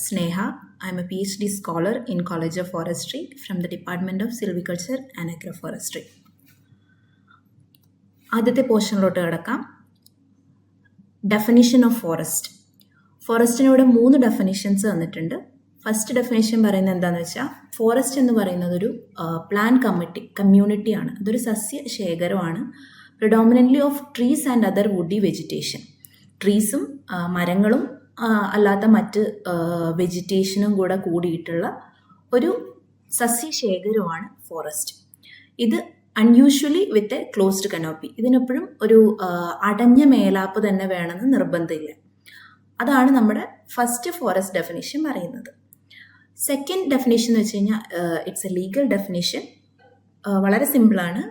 Sneha. I'm a PhD scholar in College of Forestry from the Department of Silviculture and Agroforestry. ആദ്യത്തെ പോർഷനിലോട്ട് കിടക്കാം. Definition of forest. ഫോറസ്റ്റിനോട് 3 definitions തന്നിട്ടുണ്ട്. First definition പറയുന്നത് എന്താണെന്ന് വെച്ചാൽ, ഫോറസ്റ്റ് എന്ന് പറയുന്നത് ഒരു പ്ലാൻ കമ്മ്യൂണിറ്റിയാണ്. അതൊരു സസ്യശേഖരമാണ്. Predominantly of trees and other woody vegetation. ട്രീസും മരങ്ങളും അല്ലാത്ത മറ്റ് വെജിറ്റേഷനും കൂടെ കൂടിയിട്ടുള്ള ഒരു സസ്യശേഖരമാണ് ഫോറസ്റ്റ്. ഇത് unusually with a closed canopy. ഇതിനെപ്പോഴും ഒരു അടഞ്ഞ മേലാപ്പ് തന്നെ വേണമെന്ന് നിർബന്ധമില്ല. അതാണ് നമ്മുടെ ഫസ്റ്റ് ഫോറസ്റ്റ് ഡെഫിനിഷൻ പറയുന്നത്. സെക്കൻഡ് ഡെഫിനിഷൻ എന്ന് വെച്ച് കഴിഞ്ഞാൽ ഇറ്റ്സ് എ ലീഗൽ ഡെഫിനിഷൻ. വളരെ സിമ്പിളാണ്.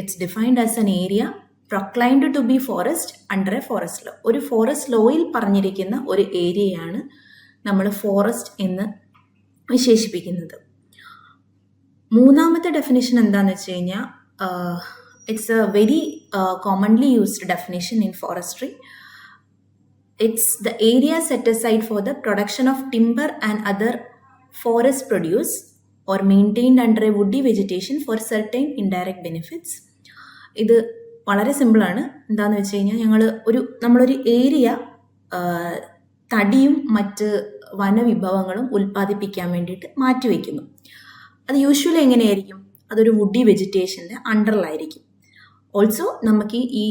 It's defined as an area proclaimed to be forest under a forest law. ഒരു ഫോറസ്റ്റ് ലോയിൽ പറഞ്ഞിരിക്കുന്ന ഒരു ഏരിയയാണ് നമ്മൾ ഫോറസ്റ്റ് എന്ന് വിശേഷിപ്പിക്കുന്നത്. മൂന്നാമത്തെ ഡെഫിനിഷൻ എന്താണെന്ന് വെച്ച് കഴിഞ്ഞാൽ, it's A very commonly used definition in forestry. It's the area set aside for the production of timber and other forest produce or maintained under a woody vegetation for certain indirect benefits. ഇത് വളരെ സിമ്പിളാണ്. എന്താണെന്ന് വെച്ച് കഴിഞ്ഞാൽ, നമ്മളൊരു area തടിയും മറ്റ് വനവിഭവങ്ങളും ഉൽപ്പാദിപ്പിക്കാൻ വേണ്ടിയിട്ട് മാറ്റിവെക്കുന്നു. അത് യൂഷ്വലി എങ്ങനെയായിരിക്കും? അതൊരു വുഡി വെജിറ്റേഷൻ്റെ അണ്ടറിലായിരിക്കും. ഓൾസോ നമുക്ക് ഈ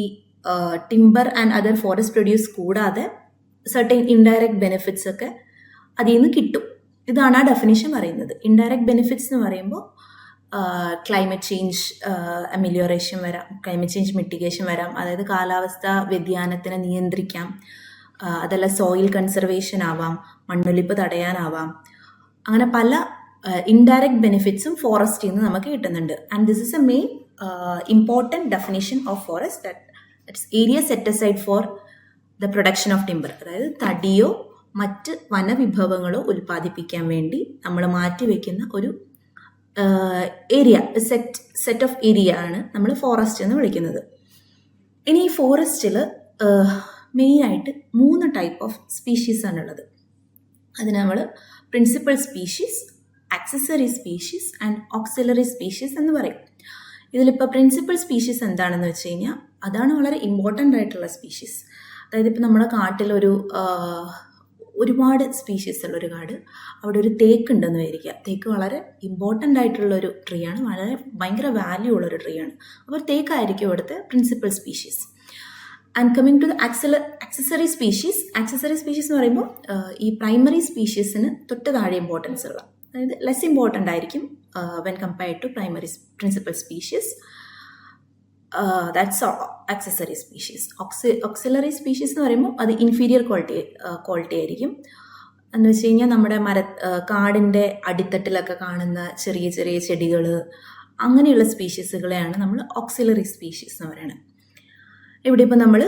timber and other forest produce കൂടാതെ സർട്ടൻ ഇൻഡയറക്റ്റ് ബെനിഫിറ്റ്സ് ഒക്കെ അതിൽ നിന്ന് കിട്ടും. ഇതാണ് ആ ഡെഫിനിഷൻ പറയുന്നത്. ഇൻഡയറക്റ്റ് ബെനിഫിറ്റ്സ് എന്ന് പറയുമ്പോൾ ക്ലൈമറ്റ് ചേഞ്ച് അമിലിയോറേഷൻ വരാം, ക്ലൈമറ്റ് ചേഞ്ച് മിറ്റിഗേഷൻ വരാം, അതായത് കാലാവസ്ഥ വ്യതിയാനത്തിനെ നിയന്ത്രിക്കാം, അതല്ല സോയിൽ കൺസർവേഷൻ ആവാം, മണ്ണൊലിപ്പ് തടയാനാവാം. അങ്ങനെ പല ഇൻഡയറക്റ്റ് ബെനിഫിറ്റ്സും ഫോറസ്റ്റിൽ നിന്ന് നമുക്ക് കിട്ടുന്നുണ്ട്. And this is A main important definition of forest, that's area set aside for the production of timber. അതായത് തടിയോ മറ്റ് വനവിഭവങ്ങളോ ഉൽപ്പാദിപ്പിക്കാൻ വേണ്ടി നമ്മൾ മാറ്റിവെക്കുന്ന ഒരു ഏരിയ, സെറ്റ് ഓഫ് ഏരിയ ആണ് നമ്മൾ ഫോറസ്റ്റ് എന്ന് വിളിക്കുന്നത്. ഇനി ഈ ഫോറസ്റ്റിൽ മെയിനായിട്ട് 3 ടൈപ്പ് ഓഫ് സ്പീഷീസ് ആണുള്ളത്. അതിന് നമ്മൾ principal species, accessory species and auxiliary species എന്ന് പറയും. ഇതിലിപ്പോൾ പ്രിൻസിപ്പൽ സ്പീഷീസ് എന്താണെന്ന് വെച്ച് കഴിഞ്ഞാൽ, അതാണ് വളരെ ഇമ്പോർട്ടൻ്റ് ആയിട്ടുള്ള സ്പീഷീസ്. അതായത് ഇപ്പോൾ നമ്മുടെ കാട്ടിലൊരു ഒരുപാട് സ്പീഷീസ് ഉള്ളൊരു കാട്, അവിടെ ഒരു തേക്ക് ഉണ്ടെന്ന് വിചാരിക്കുക. തേക്ക് വളരെ ഇമ്പോർട്ടൻ്റ് ആയിട്ടുള്ളൊരു ട്രീ ആണ്, ഭയങ്കര വാല്യൂ ഉള്ളൊരു ട്രീ ആണ്. അപ്പോൾ തേക്കായിരിക്കും ഇവിടുത്തെ principal species. And coming to the accessory species. Accessory species എന്ന് പറയുമ്പോൾ ഈ പ്രൈമറി സ്പീഷീസിന് തൊട്ട് താഴെ ഇമ്പോർട്ടൻസ് ഉള്ള, അതായത് ലെസ് ഇമ്പോർട്ടൻ്റ് ആയിരിക്കും when compared to primary principal species. That's accessory species. Auxiliary species എന്ന് പറയുമ്പോൾ അത് ഇൻഫീരിയർ ക്വാളിറ്റി ആയിരിക്കും. എന്ന് വെച്ച് കഴിഞ്ഞാൽ നമ്മുടെ കാടിൻ്റെ അടിത്തട്ടിലൊക്കെ കാണുന്ന ചെറിയ ചെറിയ ചെടികൾ, അങ്ങനെയുള്ള സ്പീഷീസുകളെയാണ് നമ്മൾ ഓക്സിലറി സ്പീഷീസ് എന്ന് പറയുന്നത്. ഇവിടെ ഇപ്പോൾ നമ്മൾ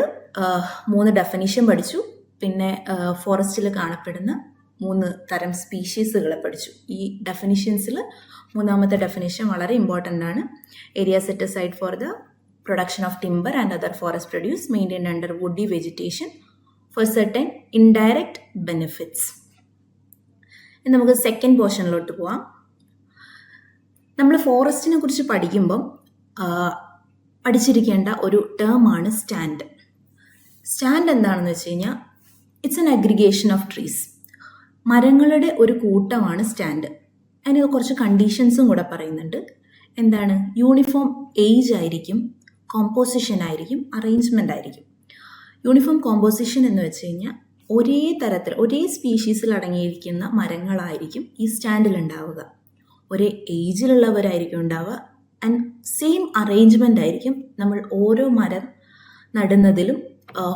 3 ഡെഫിനിഷൻ പഠിച്ചു. പിന്നെ ഫോറസ്റ്റിൽ കാണപ്പെടുന്ന 3 തരം സ്പീഷീസുകളെ പഠിച്ചു. ഈ ഡെഫിനിഷൻസിൽ മൂന്നാമത്തെ ഡെഫിനിഷൻ വളരെ ഇമ്പോർട്ടൻ്റ് ആണ്. Area set aside for the production of timber and other forest produce maintained under woody vegetation for certain indirect benefits. ഇനി നമുക്ക് സെക്കൻഡ് പോർഷനിലോട്ട് പോവാം. നമ്മൾ ഫോറസ്റ്റിനെ കുറിച്ച് പഠിക്കുമ്പം പഠിച്ചിരിക്കേണ്ട ഒരു ടേമാണ് സ്റ്റാൻഡ്. സ്റ്റാൻഡ് എന്താണെന്ന് വെച്ച് കഴിഞ്ഞാൽ, it's N aggregation of trees. മരങ്ങളുടെ ഒരു കൂട്ടമാണ് സ്റ്റാൻഡ്. അതിന് കുറച്ച് കണ്ടീഷൻസും കൂടെ പറയുന്നുണ്ട്. എന്താണ്? യൂണിഫോം ഏജ് ആയിരിക്കും, കോമ്പോസിഷൻ ആയിരിക്കും, അറേഞ്ച്മെൻ്റ് ആയിരിക്കും. യൂണിഫോം കോമ്പോസിഷൻ എന്ന് വെച്ച് കഴിഞ്ഞാൽ, ഒരേ തരത്തിൽ ഒരേ സ്പീഷീസിൽ അടങ്ങിയിരിക്കുന്ന മരങ്ങളായിരിക്കും ഈ സ്റ്റാൻഡിൽ ഉണ്ടാവുക. ഒരേ ഏജിലുള്ളവരായിരിക്കും ഉണ്ടാവുക. ആൻഡ് സെയിം അറേഞ്ച്മെൻ്റ് ആയിരിക്കും നമ്മൾ ഓരോ മരം നടുന്നതിലും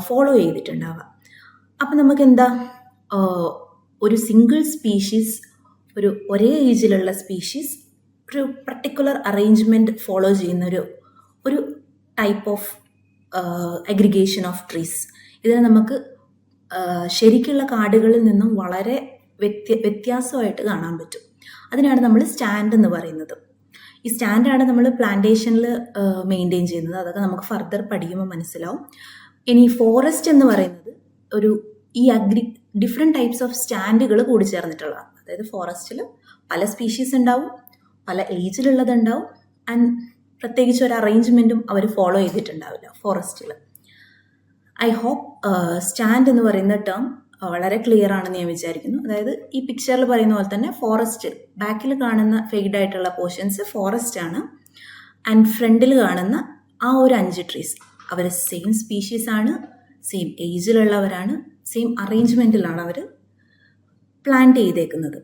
ഫോളോ ചെയ്തിട്ടുണ്ടാവുക. അപ്പം നമുക്ക് എന്താ, ഒരു സിംഗിൾ സ്പീഷീസ്, ഒരേ ഏജിലുള്ള സ്പീഷീസ് ഒരു പർട്ടിക്കുലർ അറേഞ്ച്മെൻറ്റ് ഫോളോ ചെയ്യുന്ന ഒരു type of aggregation of trees. ഇതിനെ നമുക്ക് ശരിക്കുള്ള കാടുകളിൽ നിന്നും വളരെ വ്യത്യാസമായിട്ട് കാണാൻ പറ്റും. അതിനാണ് നമ്മൾ സ്റ്റാൻഡ് എന്ന് പറയുന്നത്. ഈ സ്റ്റാൻഡാണ് നമ്മൾ പ്ലാന്റേഷനിൽ മെയിൻറ്റെയിൻ ചെയ്യുന്നത്. അതൊക്കെ നമുക്ക് ഫർദർ പഠിക്കുമ്പോൾ മനസ്സിലാവും. ഇനി ഫോറസ്റ്റ് എന്ന് പറയുന്നത് ഈ ഡിഫറെൻറ്റ് ടൈപ്സ് ഓഫ് സ്റ്റാൻഡുകൾ കൂടിച്ചേർന്നിട്ടുള്ളതാണ്. അതായത് ഫോറസ്റ്റിൽ പല സ്പീഷീസ് ഉണ്ടാവും, പല ഏജിലുള്ളതുണ്ടാവും, ആൻഡ് പ്രത്യേകിച്ച് ഒരു അറേഞ്ച്മെൻറ്റും അവർ ഫോളോ ചെയ്തിട്ടുണ്ടാവില്ല ഫോറസ്റ്റിൽ. ഐ ഹോപ്പ് സ്റ്റാൻഡ് എന്ന് പറയുന്ന ടേം വളരെ ക്ലിയർ ആണെന്ന് ഞാൻ വിചാരിക്കുന്നു. അതായത് ഈ പിക്ചറിൽ പറയുന്ന പോലെ തന്നെ ഫോറസ്റ്റ് ബാക്കിൽ കാണുന്ന ഫെയ്ഡ് ആയിട്ടുള്ള പോർഷൻസ് ഫോറസ്റ്റ് ആണ്, ആൻഡ് ഫ്രണ്ടിൽ കാണുന്ന ആ ഒരു 5 ട്രീസ് അവർ സെയിം സ്പീഷീസ് ആണ്, സെയിം ഏജിലുള്ളവരാണ്, സെയിം അറേഞ്ച്മെൻറ്റിലാണ് അവർ പ്ലാന്റ് ചെയ്തേക്കുന്നത്.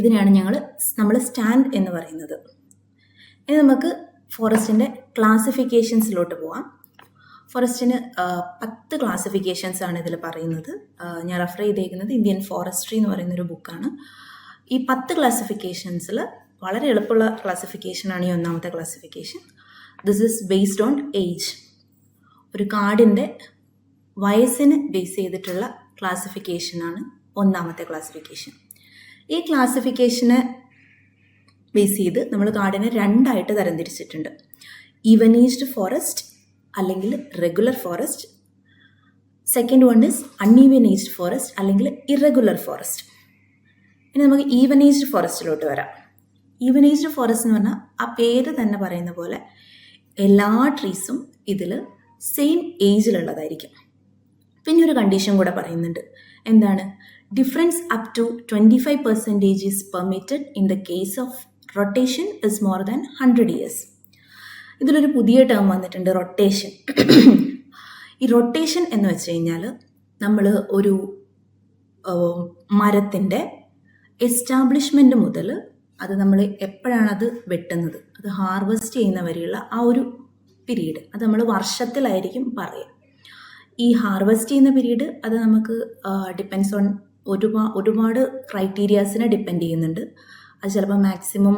ഇതിനെയാണ് നമ്മൾ സ്റ്റാൻഡ് എന്ന് പറയുന്നത്. ഇനി നമുക്ക് ഫോറസ്റ്റിൻ്റെ ക്ലാസിഫിക്കേഷൻസിലോട്ട് പോവാം. ഫോറസ്റ്റിന് 10 ക്ലാസിഫിക്കേഷൻസ് ആണ് ഇതിൽ പറയുന്നത്. ഞാൻ റെഫർ ചെയ്തേക്കുന്നത് ഇന്ത്യൻ ഫോറസ്ട്രി എന്ന് പറയുന്നൊരു ബുക്കാണ്. ഈ 10 ക്ലാസിഫിക്കേഷൻസിൽ വളരെ എളുപ്പമുള്ള ക്ലാസിഫിക്കേഷനാണ് ഈ 1ാമത്തെ classification. This is based on age. ഒരു കാടിൻ്റെ വയസ്സിന് ബേസ് ചെയ്തിട്ടുള്ള ക്ലാസിഫിക്കേഷനാണ് 1ാമത്തെ ക്ലാസിഫിക്കേഷൻ. ഈ ക്ലാസിഫിക്കേഷനെ ബേസ് ചെയ്ത് നമ്മൾ കാടിനെ 2ആയിട്ട് തരംതിരിച്ചിട്ടുണ്ട്. ഈവനേജ്ഡ് ഫോറസ്റ്റ് അല്ലെങ്കിൽ regular forest. Second one is uneven aged forest അല്ലെങ്കിൽ ഇറഗുലർ ഫോറസ്റ്റ്. ഇനി നമുക്ക് ഈവനേജ്ഡ് ഫോറസ്റ്റിലോട്ട് വരാം. ഈവനേജ്ഡ് ഫോറസ്റ്റ് എന്ന് പറഞ്ഞാൽ ആ പേര് തന്നെ പറയുന്ന പോലെ എല്ലാ ട്രീസും ഇതിൽ സെയിം ഏജിലുള്ളതായിരിക്കും. പിന്നെ ഒരു കണ്ടീഷൻ കൂടെ പറയുന്നുണ്ട്. എന്താണ്? Difference up to 25% is permitted in the case of rotation is more than 100 years. ഇതിലൊരു പുതിയ ടേം വന്നിട്ടുണ്ട്, റൊട്ടേഷൻ. ഈ റൊട്ടേഷൻ എന്ന് വെച്ച് കഴിഞ്ഞാൽ നമ്മൾ ഒരു മരത്തിൻ്റെ എസ്റ്റാബ്ലിഷ്മെൻറ്റ് മുതൽ അത് നമ്മൾ എപ്പോഴാണത് വെട്ടുന്നത്, അത് ഹാർവെസ്റ്റ് ചെയ്യുന്ന വരെയുള്ള ആ ഒരു പീരീഡ്, അത് നമ്മൾ വർഷത്തിലായിരിക്കും പറയുക. ഈ ഹാർവെസ്റ്റ് ചെയ്യുന്ന പീരീഡ് അത് നമുക്ക് ഡിപ്പെൻസ് ഓൺ ഒരുപാട് ക്രൈറ്റീരിയാസിനെ ഡിപ്പെൻഡ് ചെയ്യുന്നുണ്ട്. അത് ചിലപ്പോൾ മാക്സിമം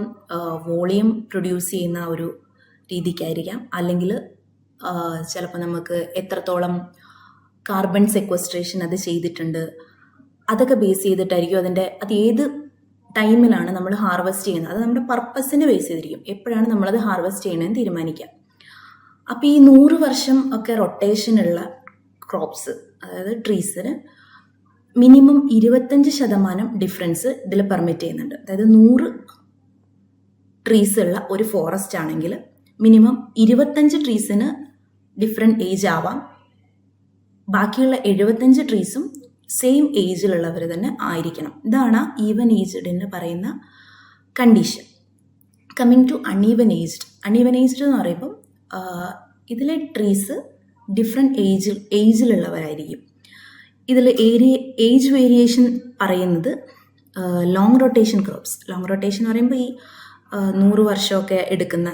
വോളിയം പ്രൊഡ്യൂസ് ചെയ്യുന്ന ഒരു രീതിക്കായിരിക്കാം, അല്ലെങ്കിൽ ചിലപ്പോൾ നമുക്ക് എത്രത്തോളം കാർബൺ സെക്വസ്ട്രേഷൻ അത് ചെയ്തിട്ടുണ്ട് അതൊക്കെ ബേസ് ചെയ്തിട്ടായിരിക്കും അത് ഏത് ടൈമിലാണ് നമ്മൾ ഹാർവെസ്റ്റ് ചെയ്യുന്നത്, അത് നമ്മുടെ പർപ്പസിനെ ബേസ് ചെയ്തിരിക്കും. എപ്പോഴാണ് നമ്മളത് ഹാർവെസ്റ്റ് ചെയ്യണമെന്ന് തീരുമാനിക്കാം. അപ്പോൾ ഈ 100 വർഷം ഒക്കെ റൊട്ടേഷനുള്ള ക്രോപ്സ്, അതായത് ട്രീസിന് മിനിമം 25% ഡിഫറൻസ് ഇതിൽ പെർമിറ്റ് ചെയ്യുന്നുണ്ട്. അതായത് 100 ട്രീസ് ഉള്ള ഒരു ഫോറസ്റ്റ് ആണെങ്കിൽ മിനിമം 25 ട്രീസിന് ഡിഫറെൻറ്റ് ഏജ് ആവാം. ബാക്കിയുള്ള 75 ട്രീസും സെയിം ഏജിലുള്ളവർ തന്നെ ആയിരിക്കണം. ഇതാണ് ഈവൻ ഏജ്ഡിന് പറയുന്ന condition. Coming to uneven aged എന്ന് പറയുമ്പം ഇതിലെ ട്രീസ് ഡിഫറെൻറ്റ് ഏജിലുള്ളവരായിരിക്കും. ഇതിൽ ഏജ് വേരിയേഷൻ പറയുന്നത് long rotation crops. Long rotation എന്ന് പറയുമ്പോൾ ഈ 100 വർഷമൊക്കെ എടുക്കുന്ന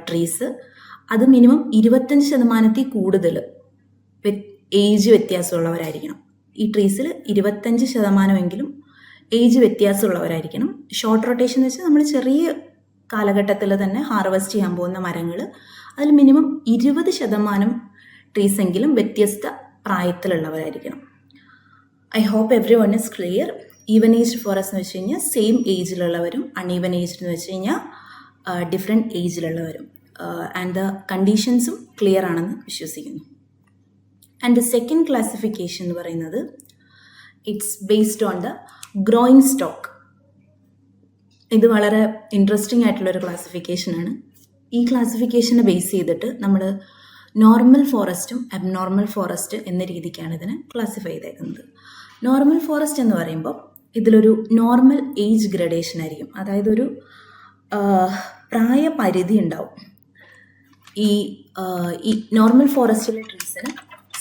ട്രീസ് അത് മിനിമം 25% കൂടുതൽ ഏജ് വ്യത്യാസമുള്ളവരായിരിക്കണം. ഈ ട്രീസിൽ 25% ഏജ് വ്യത്യാസമുള്ളവരായിരിക്കണം. ഷോർട്ട് റൊട്ടേഷൻ എന്ന് വെച്ചാൽ നമ്മൾ ചെറിയ കാലഘട്ടത്തിൽ തന്നെ ഹാർവെസ്റ്റ് ചെയ്യാൻ പോകുന്ന മരങ്ങൾ, അതിൽ മിനിമം 20% ട്രീസെങ്കിലും വ്യത്യസ്ത പ്രായത്തിലുള്ളവരായിരിക്കണം. I hope every one is clear. Even aged forest എന്ന് വെച്ച് കഴിഞ്ഞാൽ സെയിം ഏജിലുള്ളവരും, അൺഈവൻ ഏജ്ഡ് എന്ന് വെച്ച് കഴിഞ്ഞാൽ ഡിഫറെൻറ്റ് ഏജിലുള്ളവരും. ആൻഡ് ദ കണ്ടീഷൻസും ക്ലിയർ ആണെന്ന് വിശ്വസിക്കുന്നു. ആൻഡ് ദ സെക്കൻഡ് ക്ലാസിഫിക്കേഷൻ എന്ന് പറയുന്നത് it's based on the growing stock. ഇത് വളരെ ഇൻട്രസ്റ്റിംഗ് ആയിട്ടുള്ളൊരു ക്ലാസിഫിക്കേഷനാണ്. ഈ ക്ലാസിഫിക്കേഷനെ ബേസ് ചെയ്തിട്ട് നമ്മൾ നോർമൽ ഫോറസ്റ്റും അബ്നോർമൽ ഫോറസ്റ്റ് എന്ന രീതിക്കാണ് ഇതിനെ ക്ലാസിഫൈ ചെയ്തേക്കുന്നത്. നോർമൽ ഫോറസ്റ്റ് എന്ന് പറയുമ്പോൾ ഇതിലൊരു നോർമൽ ഏജ് ഗ്രഡേഷൻ ആയിരിക്കും. അതായത് ഒരു പ്രായപരിധി ഉണ്ടാവും. ഈ നോർമൽ ഫോറസ്റ്റിലെ ട്രീസിന്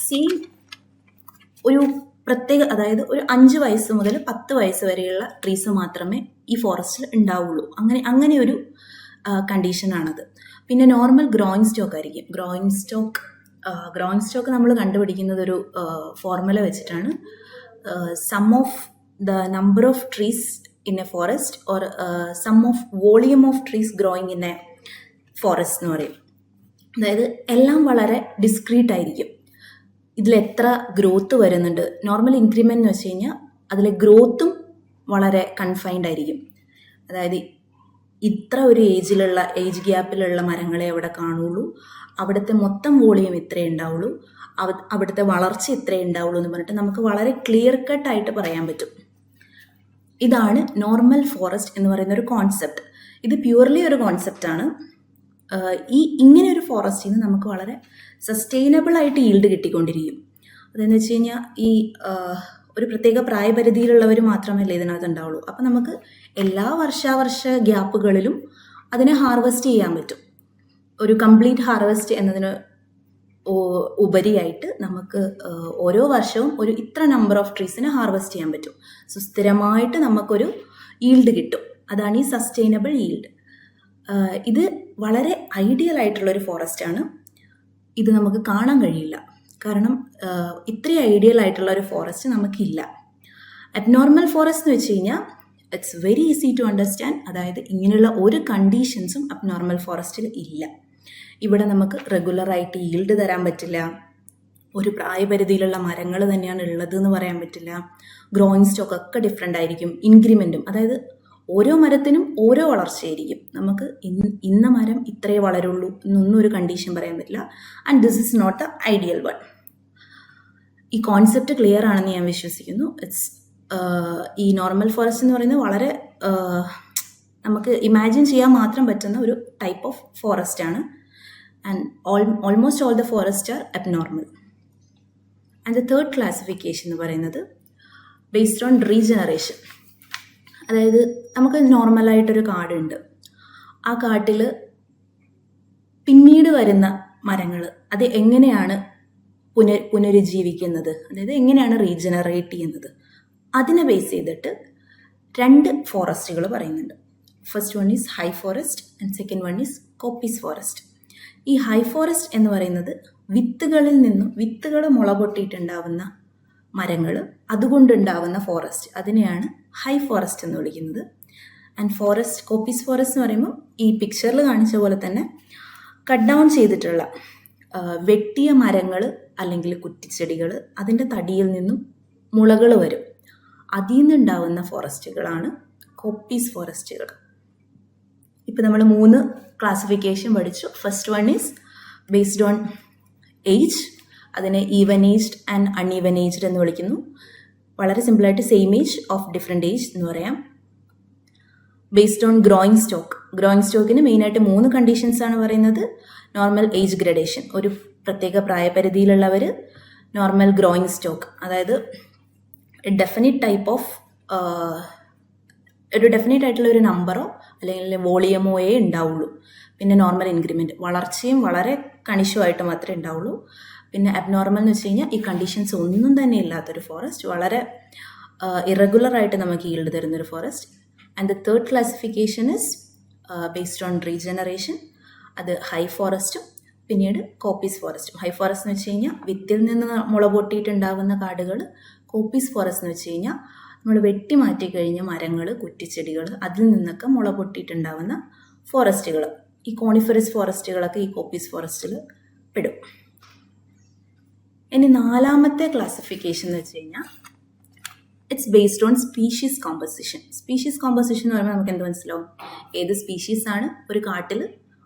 സെയിം ഒരു പ്രത്യേക, അതായത് ഒരു 5 വയസ്സ് മുതൽ 10 വയസ്സ് വരെയുള്ള ട്രീസ് മാത്രമേ ഈ ഫോറസ്റ്റിൽ ഉണ്ടാവുള്ളൂ. അങ്ങനെ ഒരു കണ്ടീഷനാണത്. പിന്നെ നോർമൽ ഗ്രോയിങ് സ്റ്റോക്ക് ആയിരിക്കും. ഗ്രോയിങ് സ്റ്റോക്ക് നമ്മൾ കണ്ടുപിടിക്കുന്നത് ഒരു ഫോർമുല വെച്ചിട്ടാണ്. Sum of the number of trees in a forest or sum of volume of trees growing in a forest എന്ന് പറയും. അതായത് എല്ലാം വളരെ ഡിസ്ക്രീറ്റ് ആയിരിക്കും. ഇതിലെത്ര ഗ്രോത്ത് വരുന്നുണ്ട്. നോർമൽ ഇൻക്രിമെൻ്റ് എന്ന് വെച്ച് കഴിഞ്ഞാൽ അതിലെ ഗ്രോത്തും വളരെ കൺഫൈൻഡ് ആയിരിക്കും. അതായത് ഇത്ര ഒരു ഏജ് ഗ്യാപ്പിലുള്ള മരങ്ങളെ അവിടെ കാണുള്ളൂ, അവിടുത്തെ മൊത്തം വോളിയം ഇത്രേ ഉണ്ടാവുള്ളൂ, അവിടുത്തെ വളർച്ച ഇത്രേ ഉണ്ടാവുള്ളൂ എന്ന് പറഞ്ഞിട്ട് നമുക്ക് വളരെ ക്ലിയർ കട്ടായിട്ട് പറയാൻ പറ്റും. ഇതാണ് നോർമൽ ഫോറസ്റ്റ് എന്ന് പറയുന്ന ഒരു കോൺസെപ്റ്റ്. ഇത് പ്യൂർലി ഒരു കോൺസെപ്റ്റാണ്. ഇങ്ങനെ ഒരു ഫോറസ്റ്റിൽ നിന്ന് നമുക്ക് വളരെ സസ്റ്റൈനബിൾ ആയിട്ട് ഈൽഡ് കിട്ടിക്കൊണ്ടിരിക്കും. അതെന്ന് വെച്ച് കഴിഞ്ഞാൽ ഈ ഒരു പ്രത്യേക പ്രായപരിധിയിലുള്ളവർ മാത്രമല്ലേ ഇതിനകത്ത് ഉണ്ടാവുള്ളൂ. അപ്പം നമുക്ക് എല്ലാ വർഷാവർഷ ഗ്യാപ്പുകളിലും അതിനെ ഹാർവെസ്റ്റ് ചെയ്യാൻ പറ്റും. ഒരു കംപ്ലീറ്റ് ഹാർവെസ്റ്റ് എന്നതിന് ഉപരിയായിട്ട് നമുക്ക് ഓരോ വർഷവും ഒരു ഇത്ര നമ്പർ ഓഫ് ട്രീസിനെ ഹാർവെസ്റ്റ് ചെയ്യാൻ പറ്റും. സോ സ്ഥിരമായിട്ട് നമുക്കൊരു ഈൽഡ് കിട്ടും. അതാണ് ഈ സസ്റ്റൈനബിൾ ഈൽഡ്. ഇത് വളരെ ഐഡിയൽ ആയിട്ടുള്ളൊരു ഫോറസ്റ്റാണ്. ഇത് നമുക്ക് കാണാൻ കഴിയില്ല, കാരണം ഇത്രയും ഐഡിയൽ ആയിട്ടുള്ള ഒരു ഫോറസ്റ്റ് നമുക്കില്ല. അബ്നോർമൽ ഫോറസ്റ്റ് എന്ന് വെച്ച് കഴിഞ്ഞാൽ it's very easy to understand. അതായത് ഇങ്ങനെയുള്ള ഒരു കണ്ടീഷൻസും അബ്നോർമൽ ഫോറസ്റ്റിൽ ഇല്ല. ഇവിടെ നമുക്ക് റെഗുലറായിട്ട് ഈൽഡ് തരാൻ പറ്റില്ല, ഒരു പ്രായപരിധിയിലുള്ള മരങ്ങൾ തന്നെയാണ് ഉള്ളത് എന്ന് പറയാൻ പറ്റില്ല, ഗ്രോയിങ് സ്റ്റോക്ക് ഒക്കെ ഡിഫറെൻ്റ് ആയിരിക്കും, ഇൻക്രിമെൻറ്റും അതായത് ഓരോ മരത്തിനും ഓരോ വളർച്ചയായിരിക്കും. നമുക്ക് ഇന്ന മരം ഇത്രയേ വളരുള്ളൂ എന്നൊന്നും ഒരു കണ്ടീഷൻ പറയാൻ പറ്റില്ല. And this is not the ideal one. ഈ കോൺസെപ്റ്റ് ക്ലിയർ ആണെന്ന് ഞാൻ വിശ്വസിക്കുന്നു. ഈ നോർമൽ ഫോറസ്റ്റ് എന്ന് പറയുന്നത് വളരെ നമുക്ക് ഇമാജിൻ ചെയ്യാൻ മാത്രം പറ്റുന്ന ഒരു ടൈപ്പ് ഓഫ് ഫോറസ്റ്റ് ആണ്. And almost all the forest are abnormal. And the third classification എന്ന് പറയുന്നത് ബേസ്ഡ് ഓൺ റീജനറേഷൻ. അതായത് നമുക്ക് നോർമലായിട്ടൊരു കാടുണ്ട്, ആ കാട്ടിൽ പിന്നീട് വരുന്ന മരങ്ങൾ അത് എങ്ങനെയാണ് പുനരുജ്ജീവിക്കുന്നത്, അതായത് എങ്ങനെയാണ് റീജനറേറ്റ് ചെയ്യുന്നത്, അതിനെ ബേസ് ചെയ്തിട്ട് രണ്ട് ഫോറസ്റ്റുകൾ പറയുന്നുണ്ട്. First one is high forest and second one is copies forest. ഈ ഹൈ ഫോറസ്റ്റ് എന്ന് പറയുന്നത് വിത്തുകൾ മുള പൊട്ടിയിട്ടുണ്ടാവുന്ന മരങ്ങൾ, അതുകൊണ്ടുണ്ടാവുന്ന ഫോറസ്റ്റ്, അതിനെയാണ് ഹൈ ഫോറസ്റ്റ് എന്ന് വിളിക്കുന്നത്. ആൻഡ് കോപ്പീസ് ഫോറസ്റ്റ് എന്ന് പറയുമ്പോൾ ഈ പിക്ചറിൽ കാണിച്ച പോലെ തന്നെ കട്ട് ഡൗൺ ചെയ്തിട്ടുള്ള വെട്ടിയ മരങ്ങൾ അല്ലെങ്കിൽ കുറ്റിച്ചെടികൾ, അതിൻ്റെ തടിയിൽ നിന്നും മുളകൾ വരും, അതിൽ നിന്നുണ്ടാവുന്ന ഫോറസ്റ്റുകളാണ് കോപ്പീസ് ഫോറസ്റ്റുകൾ. ഇപ്പം നമ്മൾ 3 ക്ലാസിഫിക്കേഷൻ പഠിച്ചു. First one is based on age, അതിനെ even aged and uneven aged എന്ന് വിളിക്കുന്നു. വളരെ സിമ്പിളായിട്ട് same age of different age എന്ന് പറയാം. ബേസ്ഡ് ഓൺ ഗ്രോയിങ് സ്റ്റോക്കിന് മെയിനായിട്ട് 3 കണ്ടീഷൻസ് ആണ് പറയുന്നത്. നോർമൽ ഏജ് ഗ്രഡേഷൻ, ഒരു പ്രത്യേക പ്രായപരിധിയിലുള്ളവർ നോർമൽ ഗ്രോയിങ് സ്റ്റോക്ക്, അതായത് ഡെഫിനിറ്റ് ടൈപ്പ് ഓഫ് ഒരു ഡെഫിനറ്റ് ആയിട്ടുള്ള ഒരു നമ്പറോ അല്ലെങ്കിൽ വോളിയമോയേ ഉണ്ടാവുള്ളൂ. പിന്നെ നോർമൽ ഇൻക്രിമെൻറ്റ്, വളർച്ചയും വളരെ കണിശമായിട്ട് മാത്രമേ ഉണ്ടാവുള്ളൂ. പിന്നെ അബ്നോർമൽ എന്ന് വെച്ച് കഴിഞ്ഞാൽ ഈ കണ്ടീഷൻസ് ഒന്നും തന്നെ ഇല്ലാത്തൊരു ഫോറസ്റ്റ്, വളരെ ഇറഗുലറായിട്ട് നമുക്ക് ഈൽഡ് തരുന്നൊരു forest. And the third classification is based on regeneration, അത് ഹൈ ഫോറസ്റ്റും പിന്നീട് കോപ്പീസ് ഫോറസ്റ്റും. ഹൈ ഫോറസ്റ്റ് എന്ന് വെച്ച് കഴിഞ്ഞാൽ വിത്തിൽ നിന്ന് മുള പൊട്ടിയിട്ടുണ്ടാകുന്ന കാടുകൾ, കോപ്പീസ് ഫോറസ്റ്റ് എന്ന് വെച്ച് കഴിഞ്ഞാൽ നമ്മൾ വെട്ടിമാറ്റി കഴിഞ്ഞ മരങ്ങൾ, കുറ്റിച്ചെടികൾ, അതിൽ നിന്നൊക്കെ മുള പൊട്ടിയിട്ടുണ്ടാകുന്ന ഫോറസ്റ്റുകൾ. ഈ കോണിഫറസ് ഫോറസ്റ്റുകളൊക്കെ ഈ കോപ്പീസ് ഫോറസ്റ്റിൽ പെടും. ഇനി 4ാമത്തെ ക്ലാസിഫിക്കേഷൻ എന്ന് വെച്ച് കഴിഞ്ഞാൽ it's based on species composition. Species composition എന്ന് പറയുമ്പോൾ നമുക്ക് എന്ത് മനസ്സിലാവും? ഏത് സ്പീഷീസാണ് ഒരു കാട്ടിൽ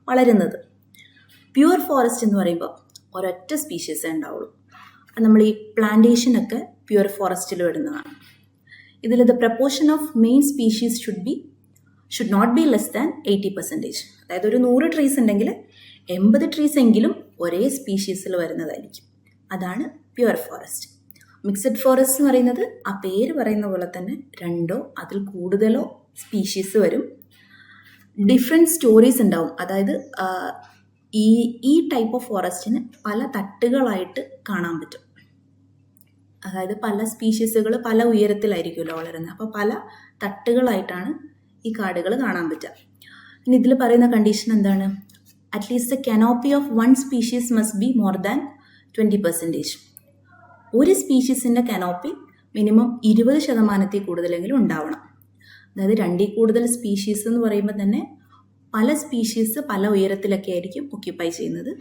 വളരുന്നത്. പ്യുവർ ഫോറസ്റ്റ് എന്ന് പറയുമ്പോൾ ഒരൊറ്റ സ്പീഷീസേ ഉണ്ടാവുള്ളൂ. നമ്മൾ ഈ പ്ലാന്റേഷനൊക്കെ പ്യുവർ ഫോറസ്റ്റിൽ വരുന്നതാണ്. ഇതിൽ the proportion of main species should not be less than 80%. അതായത് ഒരു 100 ട്രീസ് ഉണ്ടെങ്കിൽ 80 ട്രീസ് എങ്കിലും ഒരേ സ്പീഷീസിൽ വരുന്നതായിരിക്കും. അതാണ് പ്യുവർ ഫോറസ്റ്റ്. മിക്സഡ് ഫോറസ്റ്റ് എന്ന് പറയുന്നത് ആ പേര് പറയുന്ന പോലെ തന്നെ 2ഓ അതിൽ കൂടുതലോ സ്പീഷീസ് വരും. ഡിഫറെൻറ്റ് സ്റ്റോറീസ് ഉണ്ടാവും. അതായത് ഈ ടൈപ്പ് ഓഫ് ഫോറസ്റ്റിന് പല തട്ടുകളായിട്ട് കാണാൻ പറ്റും. അതായത് പല സ്പീഷീസുകൾ പല ഉയരത്തിലായിരിക്കുമല്ലോ വളരുന്നത്, അപ്പോൾ പല തട്ടുകളായിട്ടാണ് ഈ കാടുകൾ കാണാൻ പറ്റുക. ഇനി ഇതിൽ പറയുന്ന കണ്ടീഷൻ എന്താണ്? At least the canopy of one species must be more than 20%. ഒരു സ്പീഷീസിൻ്റെ കനോപ്പി മിനിമം 20% കൂടുതലെങ്കിലും ഉണ്ടാവണം. അതായത് 2ൽ കൂടുതൽ സ്പീഷീസ് എന്ന് പറയുമ്പോൾ തന്നെ പല സ്പീഷീസ് പല ഉയരത്തിലൊക്കെ ആയിരിക്കും ഒക്യുപ്പൈ ചെയ്യുന്നത്.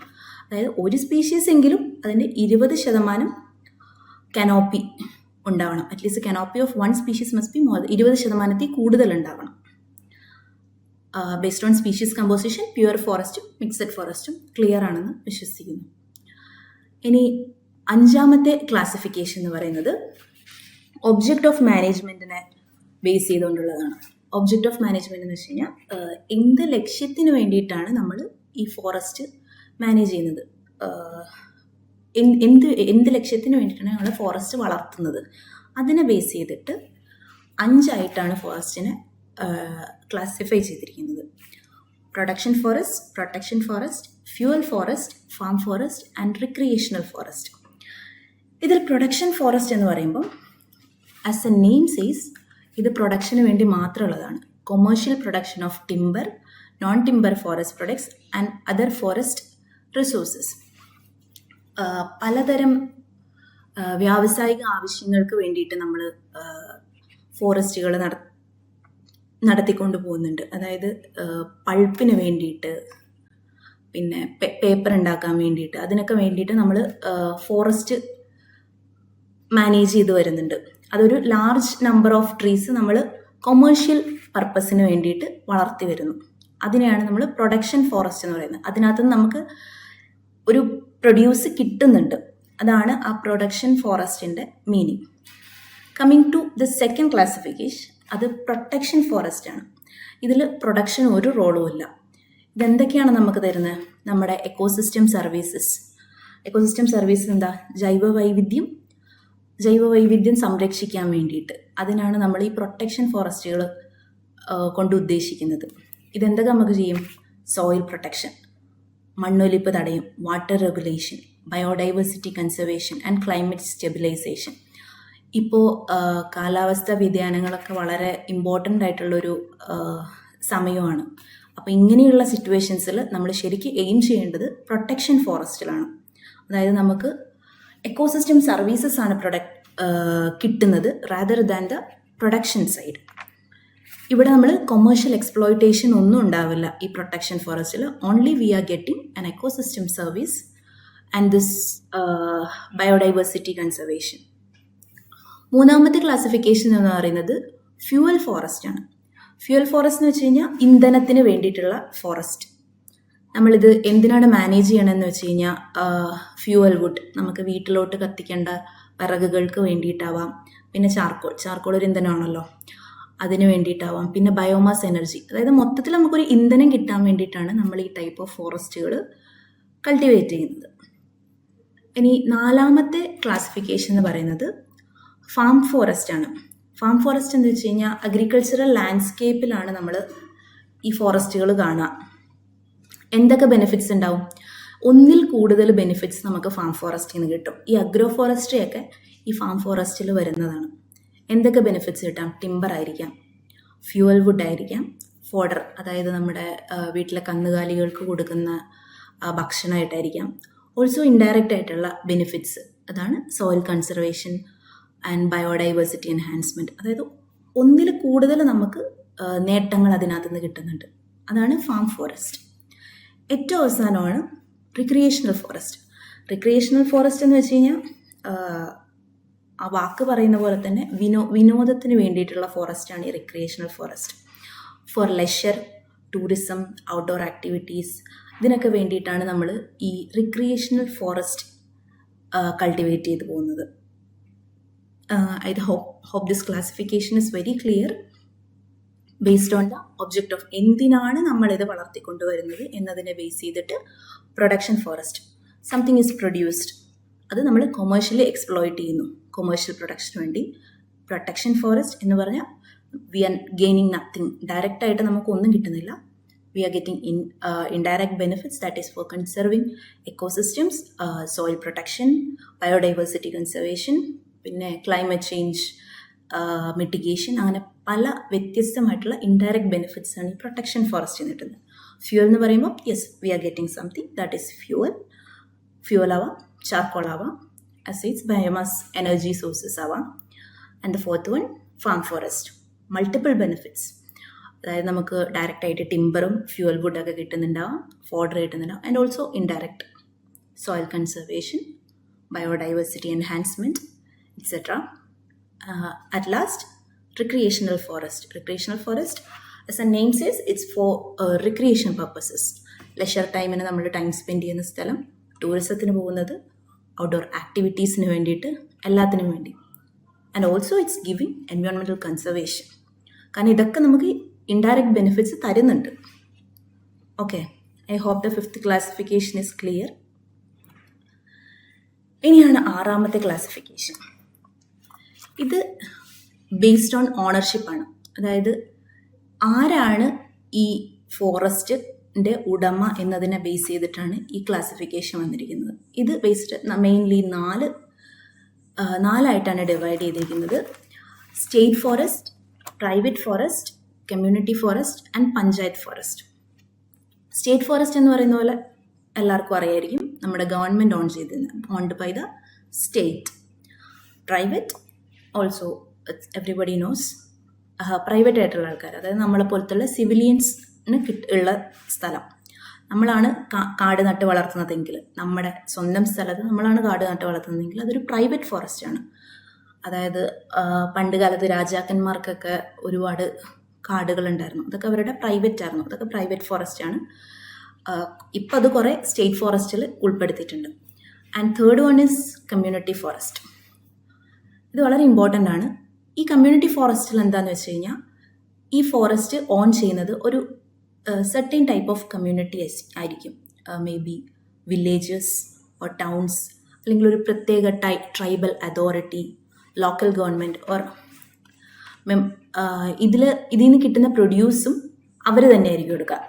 അതായത് ഒരു സ്പീഷീസ് എങ്കിലും അതിൻ്റെ 20% കനോപ്പി ഉണ്ടാവണം. At least canopy of one species must be more 20% കൂടുതൽ ഉണ്ടാവണം. Based on species composition pure ഫോറസ്റ്റും മിക്സഡ് ഫോറസ്റ്റും ക്ലിയർ ആണെന്ന് വിശ്വസിക്കുന്നു. ഇനി 5ാമത്തെ ക്ലാസിഫിക്കേഷൻ എന്ന് പറയുന്നത് ഒബ്ജക്റ്റ് ഓഫ് മാനേജ്മെൻറ്റിനെ ബേസ് ചെയ്തുകൊണ്ടുള്ളതാണ്. ഒബ്ജക്റ്റ് ഓഫ് മാനേജ്മെൻറ്റ് എന്ന് വെച്ച് കഴിഞ്ഞാൽ എന്ത് ലക്ഷ്യത്തിന് വേണ്ടിയിട്ടാണ് നമ്മൾ ഈ ഫോറസ്റ്റ് മാനേജ് ചെയ്യുന്നത്, എന്ത് ലക്ഷ്യത്തിന് വേണ്ടിയിട്ടാണ് ഞങ്ങൾ ഫോറസ്റ്റ് വളർത്തുന്നത്, അതിനെ ബേസ് ചെയ്തിട്ട് 5ആയിട്ടാണ് ഫോറസ്റ്റിനെ ക്ലാസിഫൈ ചെയ്തിരിക്കുന്നത്. Production forest, fuel forest, farm forest and recreational forest. ഇതിൽ പ്രൊഡക്ഷൻ ഫോറസ്റ്റ് എന്ന് പറയുമ്പോൾ ആസ് എ നെയിം സേസ് ഇത് പ്രൊഡക്ഷന് വേണ്ടി മാത്രമുള്ളതാണ്. Commercial production of timber, non timber forest products and other forest resources. പലതരം വ്യാവസായിക ആവശ്യങ്ങൾക്ക് വേണ്ടിയിട്ട് നമ്മൾ ഫോറസ്റ്റുകൾ നടത്തിക്കൊണ്ട് പോകുന്നുണ്ട്. അതായത് പൾപ്പിന് വേണ്ടിയിട്ട്, പിന്നെ പേപ്പർ ഉണ്ടാക്കാൻ വേണ്ടിയിട്ട്, അതിനൊക്കെ വേണ്ടിയിട്ട് നമ്മൾ ഫോറസ്റ്റ് മാനേജ് ചെയ്ത് വരുന്നുണ്ട്. അതൊരു ലാർജ് നമ്പർ ഓഫ് ട്രീസ് നമ്മൾ കൊമേഴ്ഷ്യൽ പർപ്പസിന് വേണ്ടിയിട്ട് വളർത്തി വരുന്നു. അതിനെയാണ് നമ്മൾ പ്രൊഡക്ഷൻ ഫോറസ്റ്റ് എന്ന് പറയുന്നത്. അതിനകത്ത് നമുക്ക് ഒരു പ്രൊഡ്യൂസ് കിട്ടുന്നുണ്ട്. അതാണ് ആ പ്രൊഡക്ഷൻ ഫോറസ്റ്റിൻ്റെ മീനിങ്. Coming to the second classification, അത് പ്രൊട്ടക്ഷൻ ഫോറസ്റ്റ് ആണ്. ഇതിൽ പ്രൊഡക്ഷൻ ഒരു റോളും ഇല്ല. ഇതെന്തൊക്കെയാണ് നമുക്ക് തരുന്നത്? നമ്മുടെ എക്കോസിസ്റ്റം സർവീസസ്. എക്കോസിസ്റ്റം സർവീസ് എന്താ? ജൈവവൈവിധ്യം സംരക്ഷിക്കാൻ വേണ്ടിയിട്ട്, അതിനാണ് നമ്മൾ ഈ പ്രൊട്ടക്ഷൻ ഫോറസ്റ്റുകൾ കൊണ്ട് ഉദ്ദേശിക്കുന്നത്. ഇതെന്തൊക്കെ നമുക്ക് ചെയ്യും? സോയിൽ പ്രൊട്ടക്ഷൻ, മണ്ണൊലിപ്പ് തടയും, water regulation, biodiversity conservation and climate stabilisation. ഇപ്പോൾ കാലാവസ്ഥാ വ്യതിയാനങ്ങളൊക്കെ വളരെ ഇമ്പോർട്ടൻ്റ് ആയിട്ടുള്ളൊരു സമയമാണ്. അപ്പോൾ ഇങ്ങനെയുള്ള സിറ്റുവേഷൻസിൽ നമ്മൾ ശരിക്കും എയിം ചെയ്യേണ്ടത് പ്രൊട്ടക്ഷൻ ഫോറസ്റ്റിലാണ്. അതായത് നമുക്ക് എക്കോസിസ്റ്റം സർവീസസ് ആണ് കിട്ടുന്നത് rather than the production side. ഇവിടെ നമ്മൾ കൊമേഴ്ഷ്യൽ എക്സ്പ്ലോയിറ്റേഷൻ ഒന്നും ഉണ്ടാവില്ല ഈ പ്രൊട്ടക്ഷൻ ഫോറസ്റ്റിൽ. Only we are getting an ecosystem service and this biodiversity conservation. 3ാമത്തെ ക്ലാസിഫിക്കേഷൻ എന്ന് പറയുന്നത് ഫ്യൂവൽ ഫോറസ്റ്റ് ആണ്. ഫ്യൂവൽ ഫോറസ്റ്റ് എന്ന് വെച്ച് കഴിഞ്ഞാൽ ഇന്ധനത്തിന് വേണ്ടിയിട്ടുള്ള ഫോറസ്റ്റ്. നമ്മളിത് എന്തിനാണ് മാനേജ് ചെയ്യണമെന്ന് വെച്ച് കഴിഞ്ഞാൽ ഫ്യൂവൽ വുഡ്, നമുക്ക് വീട്ടിലോട്ട് കത്തിക്കേണ്ട വിറകുകൾക്ക് വേണ്ടിയിട്ടാവാം. പിന്നെ ചാർക്കോൾ ഒരു ഇന്ധനമാണല്ലോ, അതിന് വേണ്ടിയിട്ടാവാം. പിന്നെ ബയോമാസ് എനർജി, അതായത് മൊത്തത്തിൽ നമുക്കൊരു ഇന്ധനം കിട്ടാൻ വേണ്ടിയിട്ടാണ് നമ്മൾ ഈ ടൈപ്പ് ഓഫ് ഫോറസ്റ്റുകൾ കൾട്ടിവേറ്റ് ചെയ്യുന്നത്. ഇനി 4ാമത്തെ ക്ലാസിഫിക്കേഷൻ എന്ന് പറയുന്നത് ഫാം ഫോറസ്റ്റ് ആണ്. ഫാം ഫോറസ്റ്റ് എന്ന് വെച്ച് കഴിഞ്ഞാൽ അഗ്രികൾച്ചറൽ ലാൻഡ്സ്കേപ്പിലാണ് നമ്മൾ ഈ ഫോറസ്റ്റുകൾ കാണുക. എന്തൊക്കെ ബെനിഫിറ്റ്സ് ഉണ്ടാവും? ഒന്നിൽ കൂടുതൽ ബെനിഫിറ്റ്സ് നമുക്ക് ഫാം ഫോറസ്റ്റിൽ നിന്ന് കിട്ടും. ഈ അഗ്രോ ഫോറസ്ട്രി ഒക്കെ ഈ ഫാം ഫോറസ്റ്റിൽ വരുന്നതാണ്. എന്തൊക്കെ ബെനിഫിറ്റ്സ് കിട്ടാം? ടിമ്പർ ആയിരിക്കാം, ഫ്യൂവൽ വുഡ് ആയിരിക്കാം, ഫോഡർ, അതായത് നമ്മുടെ വീട്ടിലെ കന്നുകാലികൾക്ക് കൊടുക്കുന്ന ഭക്ഷണമായിട്ടായിരിക്കാം. ഓൾസോ ഇൻഡയറക്റ്റ് ആയിട്ടുള്ള ബെനിഫിറ്റ്സ്, അതാണ് soil conservation and biodiversity enhancement. അതായത് ഒന്നിൽ കൂടുതൽ നമുക്ക് നേട്ടങ്ങൾ അതിനകത്ത് നിന്ന് കിട്ടുന്നുണ്ട്. അതാണ് ഫാം ഫോറസ്റ്റ്. ഏറ്റവും അവസാനമാണ് റിക്രിയേഷണൽ ഫോറസ്റ്റ്. റിക്രിയേഷണൽ ഫോറസ്റ്റ് എന്ന് വെച്ച് കഴിഞ്ഞാൽ ആ വാക്ക് പറയുന്ന പോലെ തന്നെ വിനോദത്തിന് വേണ്ടിയിട്ടുള്ള ഫോറസ്റ്റാണ് ഈ recreational forest. For leisure, tourism, outdoor activities, ഇതിനൊക്കെ വേണ്ടിയിട്ടാണ് നമ്മൾ ഈ റിക്രിയേഷണൽ ഫോറസ്റ്റ് കൾട്ടിവേറ്റ് ചെയ്ത് പോകുന്നത്. I hope this classification is very clear based on the object of എന്തിനാണ് നമ്മളിത് വളർത്തിക്കൊണ്ടുവരുന്നത് എന്നതിനെ ബേസ് ചെയ്തിട്ട് production forest, something is produced, അത് നമ്മൾ കൊമേഴ്ഷ്യലി എക്സ്പ്ലോയിറ്റ് ചെയ്യുന്നു കൊമേഴ്ഷ്യൽ പ്രൊഡക്ഷന് വേണ്ടി. പ്രൊട്ടക്ഷൻ ഫോറസ്റ്റ് എന്ന് പറഞ്ഞാൽ വി ആർ ഗെയിനിങ് നത്തിങ്, ഡയറക്റ്റായിട്ട് നമുക്കൊന്നും കിട്ടുന്നില്ല. We are getting indirect benefits, that is for conserving ecosystems, soil protection, biodiversity conservation, പിന്നെ ക്ലൈമറ്റ് ചേഞ്ച് മിറ്റിഗേഷൻ, അങ്ങനെ പല വ്യത്യസ്തമായിട്ടുള്ള ഇൻഡയറക്റ്റ് ബെനിഫിറ്റ്സ് ആണ് ഈ പ്രൊട്ടക്ഷൻ ഫോറസ്റ്റിൽ നിന്ന് കിട്ടുന്നത്. ഫ്യൂവൽ എന്ന് പറയുമ്പോൾ yes we are getting something, that is fuel ആവാം, ചാർക്കോൾ ആവാം, അസൈഡ്സ് ബയോമാസ് എനർജി സോഴ്സസ് ആവാം. And the fourth one farm forest, multiple benefits, അതായത് നമുക്ക് ഡയറക്റ്റായിട്ട് ടിമ്പറും ഫ്യൂവൽ വുഡൊക്കെ കിട്ടുന്നുണ്ടാവാം, ഫോഡർ കിട്ടുന്നുണ്ടാവും, and also indirect soil conservation, biodiversity enhancement, etc. At last, recreational forest. Recreational forest, as a name says it's for recreation purposes. Leisure ടൈമിന് നമ്മൾ time spend ചെയ്യുന്ന സ്ഥലം, ടൂറിസത്തിന് പോകുന്നത്, ഔട്ട്ഡോർ ആക്ടിവിറ്റീസിന് വേണ്ടിയിട്ട്, എല്ലാത്തിനും വേണ്ടി. And also it's giving environmental conservation. കാരണം ഇതൊക്കെ നമുക്ക് ഇൻഡയറക്റ്റ് ബെനിഫിറ്റ്സ് തരുന്നുണ്ട്. Okay, I hope the 5th classification is clear. ഇനിയാണ് 6ാമത്തെ ക്ലാസിഫിക്കേഷൻ. ഇത് ബേസ്ഡ് ഓൺ ഓണർഷിപ്പാണ്. അതായത് ആരാണ് ഈ ഫോറസ്റ്റിൻ്റെ ഉടമ എന്നതിനെ ബേസ് ചെയ്തിട്ടാണ് ഈ ക്ലാസിഫിക്കേഷൻ വന്നിരിക്കുന്നത്. ഇത് ബേസ്ഡ് മെയിൻലി നാലായിട്ടാണ് ഡിവൈഡ് ചെയ്തിരിക്കുന്നത്: state forest, private forest, community forest and panchayat forest. State forest എന്ന് പറയുന്ന പോലെ എല്ലാവർക്കും അറിയായിരിക്കും, നമ്മുടെ government owned by the state. Private also everybody knows, private ആയിട്ടുള്ള ആൾക്കാർ, അതായത് നമ്മളെ പോലത്തുള്ള സിവിലിയൻസിന് ഉള്ള സ്ഥലം. നമ്മളാണ് കാട് നട്ട് വളർത്തുന്നതെങ്കിൽ, നമ്മുടെ സ്വന്തം സ്ഥലത്ത് നമ്മളാണ് കാട് നട്ട് വളർത്തുന്നതെങ്കിൽ അതൊരു പ്രൈവറ്റ് ഫോറസ്റ്റ് ആണ്. അതായത് പണ്ട് കാലത്ത് രാജാക്കന്മാർക്കൊക്കെ ഒരുപാട് കാടുകളുണ്ടായിരുന്നു, അതൊക്കെ അവരുടെ പ്രൈവറ്റ് ആയിരുന്നു, അതൊക്കെ പ്രൈവറ്റ് ഫോറസ്റ്റ് ആണ്. ഇപ്പം അത് കുറേ സ്റ്റേറ്റ് ഫോറസ്റ്റിൽ ഉൾപ്പെടുത്തിയിട്ടുണ്ട്. And third one is community forest. ഇത് വളരെ ഇമ്പോർട്ടൻ്റ് ആണ്. ഈ കമ്മ്യൂണിറ്റി ഫോറസ്റ്റിൽ എന്താണെന്ന് വെച്ച് കഴിഞ്ഞാൽ, ഈ ഫോറസ്റ്റ് ഓൺ ചെയ്യുന്നത് ഒരു സെർട്ടൈൻ ടൈപ്പ് ഓഫ് കമ്മ്യൂണിറ്റി ആയിരിക്കും. May be villages or towns, അല്ലെങ്കിൽ ഒരു പ്രത്യേക tribal authority, local government or ഇതിൽ നിന്ന് കിട്ടുന്ന പ്രൊഡ്യൂസും അവർ തന്നെയായിരിക്കും എടുക്കുക.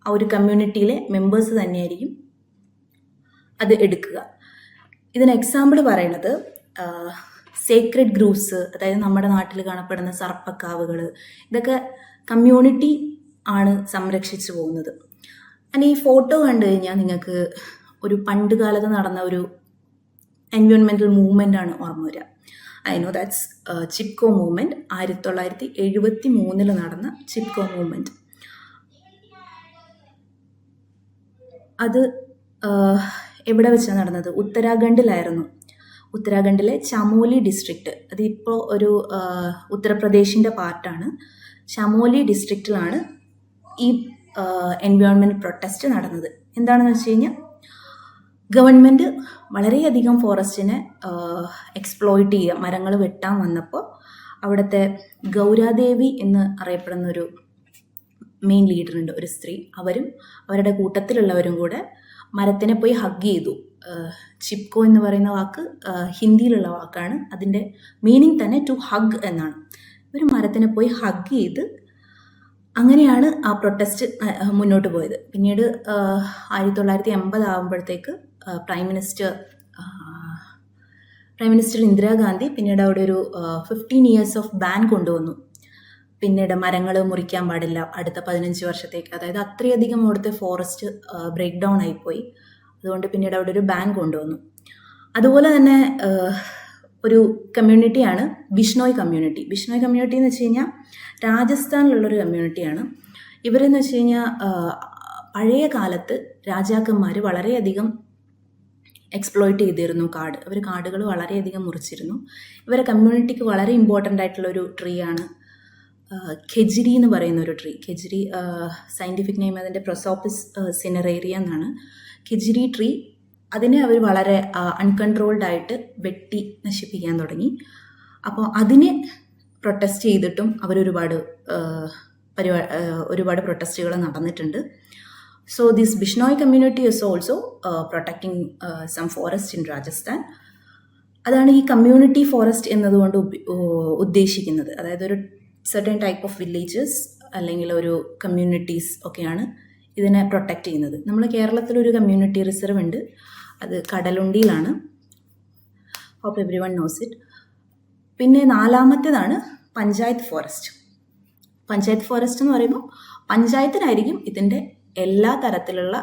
ആ ഒരു കമ്മ്യൂണിറ്റിയിലെ മെമ്പേഴ്സ് തന്നെയായിരിക്കും അത് എടുക്കുക. ഇതിന് എക്സാമ്പിൾ പറയുന്നത് സേക്രഡ് ഗ്രൂവ്സ്, അതായത് നമ്മുടെ നാട്ടിൽ കാണപ്പെടുന്ന സർപ്പക്കാവുകൾ, ഇതൊക്കെ കമ്മ്യൂണിറ്റി ആണ് സംരക്ഷിച്ചു പോകുന്നത്. അങ്ങനെ ഈ ഫോട്ടോ കണ്ടു കഴിഞ്ഞാൽ നിങ്ങൾക്ക് ഒരു പണ്ട് കാലത്ത് നടന്ന ഒരു എൻവയോൺമെൻറ്റൽ മൂവ്മെൻ്റ് ആണ് ഓർമ്മ വരിക. I know that's Chipko movement. 1973 നടന്ന ചിപ്കോ മൂവ്മെൻറ്റ്. അത് എവിടെ വെച്ചാണ് നടന്നത്? ഉത്തരാഖണ്ഡിലായിരുന്നു. ഉത്തരാഖണ്ഡിലെ ചമോലി ഡിസ്ട്രിക്റ്റ്, അതിപ്പോൾ ഒരു ഉത്തർപ്രദേശിൻ്റെ പാർട്ടാണ്. ചമോലി ഡിസ്ട്രിക്റ്റിലാണ് ഈ എൻവയോൺമെൻറ്റ് പ്രൊട്ടസ്റ്റ് നടന്നത്. എന്താണെന്ന് വെച്ച് കഴിഞ്ഞാൽ, ഗവൺമെൻറ് വളരെയധികം ഫോറസ്റ്റിനെ എക്സ്പ്ലോയിറ്റ് ചെയ്യുക, മരങ്ങൾ വെട്ടാൻ വന്നപ്പോൾ അവിടുത്തെ ഗൗരാദേവി എന്ന് അറിയപ്പെടുന്ന ഒരു മെയിൻ ലീഡറുണ്ട്, ഒരു സ്ത്രീ. അവരും അവരുടെ കൂട്ടത്തിലുള്ളവരും കൂടെ മരത്തിനെ പോയി ഹഗ് ചെയ്തു. ചിപ്കോ എന്ന് പറയുന്ന വാക്ക് ഹിന്ദിയിലുള്ള വാക്കാണ്. അതിൻ്റെ മീനിങ് തന്നെ ടു ഹഗ് എന്നാണ്. ഒരു മരത്തിനെ പോയി ഹഗ് ചെയ്ത് അങ്ങനെയാണ് ആ പ്രൊട്ടസ്റ്റ് മുന്നോട്ട് പോയത്. പിന്നീട് 1980 ആകുമ്പോഴത്തേക്ക് പ്രൈം മിനിസ്റ്റർ ഇന്ദിരാഗാന്ധി പിന്നീട് അവിടെ ഒരു 15 years ഓഫ് ബാൻ കൊണ്ടുവന്നു. പിന്നീട് മരങ്ങൾ മുറിക്കാൻ പാടില്ല അടുത്ത 15 വർഷത്തേക്ക്. അതായത് അത്രയധികം അവിടുത്തെ ഫോറസ്റ്റ് ബ്രേക്ക് ഡൗൺ ആയിപ്പോയി. അതുകൊണ്ട് പിന്നീട് അവിടെ ഒരു ബാൻ കൊണ്ടുവന്നു. അതുപോലെ തന്നെ ഒരു കമ്മ്യൂണിറ്റിയാണ് ബിഷ്ണോയ് കമ്മ്യൂണിറ്റി. ബിഷ്ണോയ് കമ്മ്യൂണിറ്റി എന്ന് വെച്ച് കഴിഞ്ഞാൽ രാജസ്ഥാനിലുള്ളൊരു കമ്മ്യൂണിറ്റിയാണ്. ഇവരെന്ന് വെച്ച് കഴിഞ്ഞാൽ പഴയ കാലത്ത് രാജാക്കന്മാർ വളരെയധികം എക്സ്പ്ലോയിറ്റ് ചെയ്തിരുന്നു കാട്. അവർ കാടുകൾ വളരെയധികം മുറിച്ചിരുന്നു. ഇവരെ കമ്മ്യൂണിറ്റിക്ക് വളരെ ഇമ്പോർട്ടൻ്റ് ആയിട്ടുള്ളൊരു ട്രീ ആണ് ഖെജ്രി എന്ന് പറയുന്ന ഒരു ട്രീ. ഖെജ്രി സയൻറ്റിഫിക് നെയിം അതിൻ്റെ പ്രൊസോപ്പിസ് സിനറേറിയ എന്നാണ്. ഖെജ്രി ട്രീ, അതിനെ അവർ വളരെ അൺകൺട്രോൾഡ് ആയിട്ട് വെട്ടി നശിപ്പിക്കാൻ തുടങ്ങി. അപ്പോൾ അതിനെ പ്രൊട്ടസ്റ്റ് ചെയ്തിട്ടും അവരൊരുപാട് പ്രൊട്ടസ്റ്റുകൾ നടന്നിട്ടുണ്ട്. So this Bishnoi community is also protecting some forest in Rajasthan. അതാണ് ഈ കമ്മ്യൂണിറ്റി ഫോറസ്റ്റ് എന്നതുകൊണ്ട് ഉദ്ദേശിക്കുന്നത്. അതായത് ഒരു സെർട്ടൻ ടൈപ്പ് ഓഫ് വില്ലേജസ് അല്ലെങ്കിൽ ഒരു കമ്മ്യൂണിറ്റീസ് ഒക്കെയാണ് ഇതിനെ പ്രൊട്ടക്റ്റ് ചെയ്യുന്നത്. നമ്മൾ കേരളത്തിലൊരു കമ്മ്യൂണിറ്റി റിസർവ് ഉണ്ട്, അത് കടലുണ്ടിയിലാണ്. Hope every one knows it. പിന്നെ 4ാമത്തേതാണ് പഞ്ചായത്ത് ഫോറസ്റ്റ്. പഞ്ചായത്ത് ഫോറസ്റ്റ് എന്ന് പറയുമ്പോൾ പഞ്ചായത്തിനായിരിക്കും ഇതിൻ്റെ എല്ലാ തരത്തിലുള്ള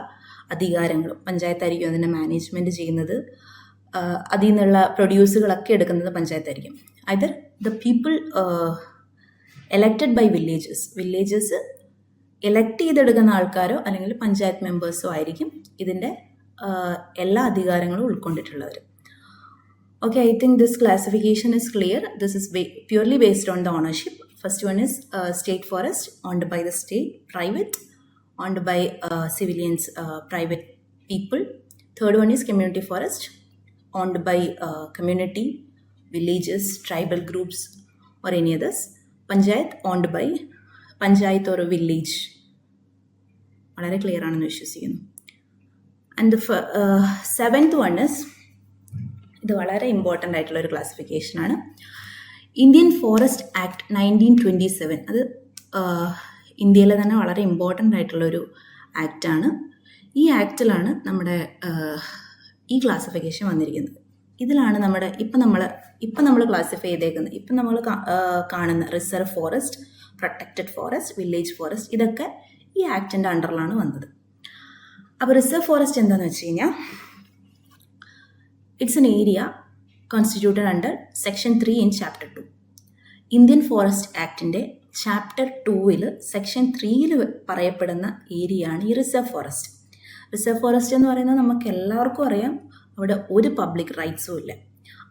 അധികാരങ്ങളും. പഞ്ചായത്തായിരിക്കും അതിനെ മാനേജ്മെൻറ്റ് ചെയ്യുന്നത്. അതിൽ നിന്നുള്ള പ്രൊഡ്യൂസുകളൊക്കെ എടുക്കുന്നത് പഞ്ചായത്തായിരിക്കും. Either the people elected by villages elect ചെയ്തെടുക്കുന്ന ആൾക്കാരോ അല്ലെങ്കിൽ പഞ്ചായത്ത് മെമ്പേഴ്സോ ആയിരിക്കും ഇതിൻ്റെ എല്ലാ അധികാരങ്ങളും ഉൾക്കൊണ്ടിട്ടുള്ളവർ. Okay, I think this classification is clear. This is purely based on the ownership. First one is state forest, owned by the state, private, owned by civilians, private people. Third one is community forest, owned by community, villages, tribal groups, or any others. Panchayat, owned by panchayat or village. വളരെ clear ആണെന്ന് വിശ്വസിക്കുന്നു. And seventh one is, ഇത് വളരെ important ആയിട്ടുള്ള ഒരു ക്ലാസിഫിക്കേഷനാണ്, Indian forest act 1927. അത് ഇന്ത്യയിലെ തന്നെ വളരെ ഇമ്പോർട്ടൻ്റ് ആയിട്ടുള്ളൊരു ആക്റ്റാണ്. ഈ ആക്റ്റിലാണ് നമ്മുടെ ഈ ക്ലാസിഫിക്കേഷൻ വന്നിരിക്കുന്നത്. ഇതിലാണ് നമ്മുടെ ഇപ്പം നമ്മൾ ക്ലാസിഫൈ ചെയ്തേക്കുന്നത്, ഇപ്പം നമ്മൾ കാണുന്ന reserve forest, protected forest, village forest, ഇതൊക്കെ ഈ ആക്ടിൻ്റെ അണ്ടറിലാണ് വന്നത്. അപ്പോൾ റിസർവ് ഫോറസ്റ്റ് എന്താണെന്ന് വെച്ച് കഴിഞ്ഞാൽ, it's an area constituted under section 3 in chapter 2. Indian forest ആക്ടിൻ്റെ ചാപ്റ്റർ 2 സെക്ഷൻ 3 പറയപ്പെടുന്ന ഏരിയയാണ് ഈ റിസർവ് ഫോറസ്റ്റ്. റിസർവ് ഫോറസ്റ്റ് എന്ന് പറയുന്നത് നമുക്ക് എല്ലാവർക്കും അറിയാം, അവിടെ ഒരു പബ്ലിക് റൈറ്റ്സും ഇല്ല.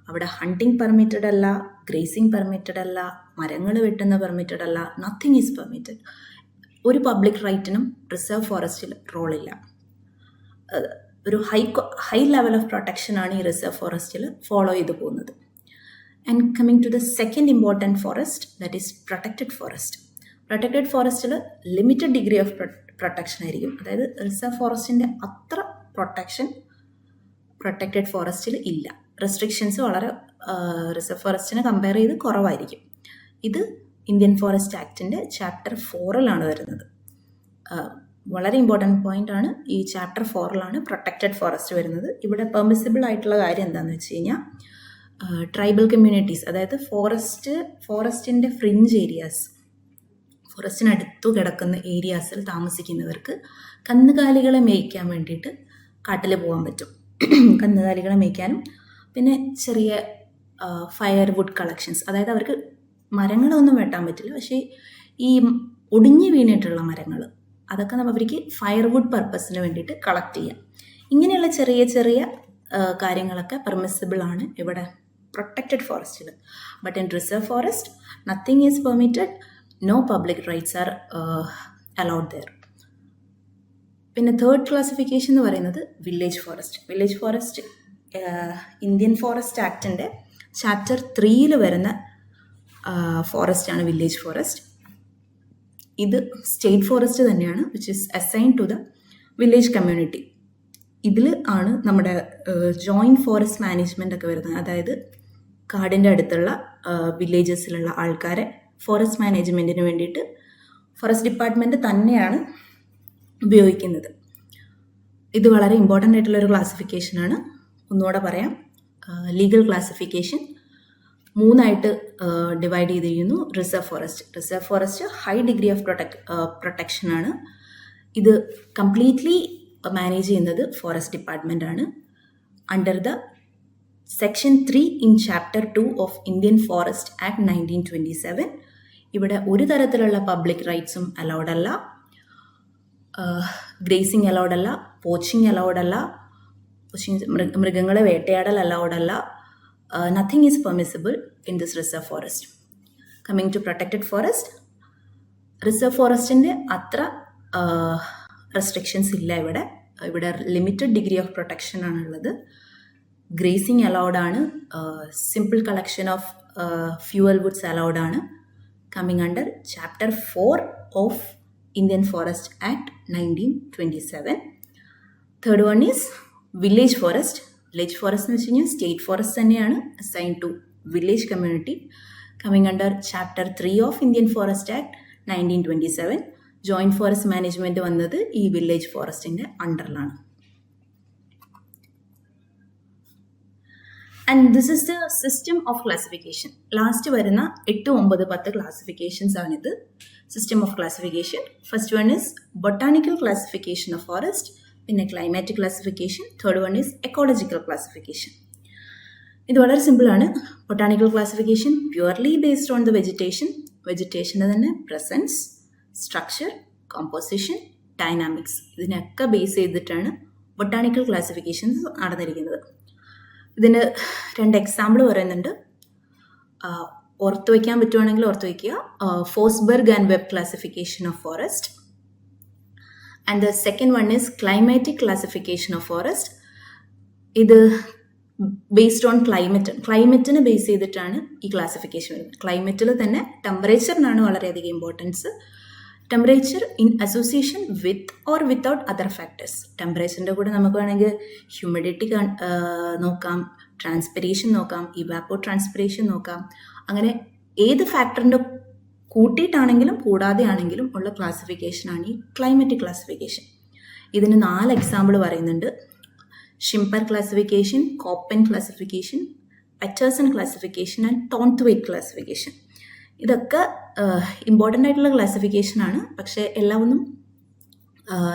അവിടെ ഹണ്ടിങ് പെർമിറ്റഡ് അല്ല, ഗ്രേസിങ് പെർമിറ്റഡ് അല്ല, മരങ്ങൾ വെട്ടുന്ന പെർമിറ്റഡ് അല്ല, നത്തിങ് ഈസ് പെർമിറ്റഡ്. ഒരു പബ്ലിക് റൈറ്റിനും റിസർവ് ഫോറസ്റ്റിൽ റോളില്ല. ഒരു ഹൈ ലെവൽ ഓഫ് പ്രൊട്ടക്ഷനാണ് ഈ റിസർവ് ഫോറസ്റ്റിൽ ഫോളോ ചെയ്തു പോകുന്നത്. And coming to the second important forest, that is protected forest. Protected ഫോറസ്റ്റിൽ ലിമിറ്റഡ് ഡിഗ്രി ഓഫ് പ്രൊട്ടക്ഷൻ ആയിരിക്കും. അതായത് റിസർവ് ഫോറസ്റ്റിൻ്റെ അത്ര പ്രൊട്ടക്ഷൻ പ്രൊട്ടക്റ്റഡ് ഫോറസ്റ്റിൽ ഇല്ല. റെസ്ട്രിക്ഷൻസ് വളരെ റിസർവ് ഫോറസ്റ്റിനെ കമ്പയർ ചെയ്ത് കുറവായിരിക്കും. ഇത് ഇന്ത്യൻ ഫോറസ്റ്റ് ആക്ടിൻ്റെ ചാപ്റ്റർ 4 വരുന്നത്. വളരെ ഇമ്പോർട്ടൻറ്റ് പോയിൻ്റ് ആണ്. ഈ ചാപ്റ്റർ 4 പ്രൊട്ടക്റ്റഡ് ഫോറസ്റ്റ് വരുന്നത്. ഇവിടെ പെർമിസിബിൾ ആയിട്ടുള്ള കാര്യം എന്താണെന്ന് വെച്ച് കഴിഞ്ഞാൽ, ട്രൈബൽ കമ്മ്യൂണിറ്റീസ്, അതായത് ഫോറസ്റ്റിൻ്റെ ഫ്രിഞ്ച് ഏരിയാസ്, ഫോറസ്റ്റിനടുത്തു കിടക്കുന്ന ഏരിയാസിൽ താമസിക്കുന്നവർക്ക് കന്നുകാലികളെ മേയ്ക്കാൻ വേണ്ടിയിട്ട് കാട്ടിൽ പോകാൻ പറ്റും. കന്നുകാലികളെ മേയ്ക്കാനും പിന്നെ ചെറിയ ഫയർവുഡ് കളക്ഷൻസ്, അതായത് അവർക്ക് മരങ്ങളൊന്നും വെട്ടാൻ പറ്റില്ല, പക്ഷേ ഈ ഒടിഞ്ഞു വീണിട്ടുള്ള മരങ്ങൾ അതൊക്കെ അവർക്ക് ഫയർവുഡ് പർപ്പസിന് വേണ്ടിയിട്ട് കളക്ട് ചെയ്യാം. ഇങ്ങനെയുള്ള ചെറിയ ചെറിയ കാര്യങ്ങളൊക്കെ പെർമിസിബിൾ ആണ് ഇവിടെ പ്രൊട്ടക്റ്റഡ് ഫോറസ്റ്റിൽ. But in reserve forest nothing is permitted, no public rights are allowed there. പിന്നെ തേർഡ് ക്ലാസിഫിക്കേഷൻ എന്ന് പറയുന്നത് village forest. Village forest Indian forest ആക്ടിൻ്റെ ചാപ്റ്റർ 3 വരുന്ന ഫോറസ്റ്റാണ് വില്ലേജ് ഫോറസ്റ്റ്. ഇത് സ്റ്റേറ്റ് ഫോറസ്റ്റ് തന്നെയാണ്, which is assign to the village community. ഇതിൽ ആണ് നമ്മുടെ ജോയിൻറ്റ് ഫോറസ്റ്റ് മാനേജ്മെൻ്റ് ഒക്കെ വരുന്നത്. അതായത് കാടിൻ്റെ അടുത്തുള്ള വില്ലേജസിലുള്ള ആൾക്കാരെ ഫോറസ്റ്റ് മാനേജ്മെൻറ്റിന് വേണ്ടിയിട്ട് ഫോറസ്റ്റ് ഡിപ്പാർട്ട്മെൻറ്റ് തന്നെയാണ് ഉപയോഗിക്കുന്നത്. ഇത് വളരെ ഇമ്പോർട്ടൻ്റ് ആയിട്ടുള്ളൊരു ക്ലാസിഫിക്കേഷനാണ്. ഒന്നുകൂടെ പറയാം, ലീഗൽ ക്ലാസിഫിക്കേഷൻ 3 ഡിവൈഡ് ചെയ്തിരിക്കുന്നു. Reserve forest high degree of പ്രൊട്ടക്ഷനാണ്. ഇത് കംപ്ലീറ്റ്ലി മാനേജ് ചെയ്യുന്നത് ഫോറസ്റ്റ് ഡിപ്പാർട്ട്മെൻ്റ് ആണ് under the section 3 in chapter 2 of Indian forest act 1927. ഇവിടെ ഒരു തരത്തിലുള്ള പബ്ലിക് റൈറ്റ്സും അലൗഡ് അല്ല, ഗ്രേസിങ് അലൗഡ് അല്ല, പോച്ചിങ് അലൗഡ് അല്ല, മൃഗങ്ങളെ വേട്ടയാടൽ അലൗഡ് അല്ല. Nothing is permissible in this reserve forest. Coming to protected forest, reserve forestൻ്റെ അത്ര റെസ്ട്രിക്ഷൻസ് ഇല്ല. ഇവിടെ ലിമിറ്റഡ് ഡിഗ്രി ഓഫ് പ്രൊട്ടക്ഷൻ ആണുള്ളത്. ഗ്രേസിങ് അലൗഡ് ആണ്, simple collection of fuel woods allowed ആണ്. Coming under chapter 4 of Indian forest act 1927. Third one is village forest. Village forest എന്ന് വെച്ച് കഴിഞ്ഞാൽ സ്റ്റേറ്റ് ഫോറസ്റ്റ് തന്നെയാണ്, assign to village community. Coming under chapter 3 of Indian forest act 1927. Joint forest management വന്നത് ഈ village ഫോറസ്റ്റിൻ്റെ അണ്ടറിലാണ്. And this is the system of classification. Last വരുന്ന 8, 9, 10 classifications ആണിത്. System of classification. First one is botanical classification of forest, പിന്നെ climatic classification. Third one is ecological classification. ഇത് വളരെ സിമ്പിളാണ്. Botanical classification purely based on the വെജിറ്റേഷൻ്റെ തന്നെ presence, structure, composition, dynamics, ഇതിനൊക്കെ base ചെയ്തിട്ടാണ് ബൊട്ടാണിക്കൽ ക്ലാസിഫിക്കേഷൻസ് നടന്നിരിക്കുന്നത്. ഇതിന് 2 എക്സാമ്പിൾ പറയുന്നുണ്ട്. ഓർത്ത് വയ്ക്കാൻ പറ്റുവാണെങ്കിൽ ഓർത്ത് വയ്ക്കുക. Fosberg and Webb classification of forest. And the second one is climatic classification of forest. ഇത് ബേസ്ഡ് ഓൺ ക്ലൈമറ്റിനെ ബേസ് ചെയ്തിട്ടാണ് ഈ ക്ലാസിഫിക്കേഷൻ വരുന്നത്. ക്ലൈമറ്റിൽ തന്നെ ടെമ്പറേച്ചറിനാണ് വളരെയധികം importance. Temperature in association with or without other factors. ടെമ്പറേച്ചറിൻ്റെ കൂടെ നമുക്ക് വേണമെങ്കിൽ ഹ്യൂമിഡിറ്റി നോക്കാം, ട്രാൻസ്പിറേഷൻ നോക്കാം, ഇവാപ്പോ ട്രാൻസ്പിറേഷൻ നോക്കാം. അങ്ങനെ ഏത് ഫാക്ടറിൻ്റെ കൂട്ടിയിട്ടാണെങ്കിലും കൂടാതെ ആണെങ്കിലും ഉള്ള ക്ലാസിഫിക്കേഷനാണ് ഈ ക്ലൈമറ്റിക് ക്ലാസിഫിക്കേഷൻ. ഇതിന് 4 എക്സാമ്പിൾ പറയുന്നുണ്ട്. Schimper classification, Koppen classification, Paterson classification and Thornthwaite classification. ഇതൊക്കെ ഇമ്പോർട്ടൻ്റ് ആയിട്ടുള്ള ക്ലാസിഫിക്കേഷനാണ്, പക്ഷേ എല്ലാമൊന്നും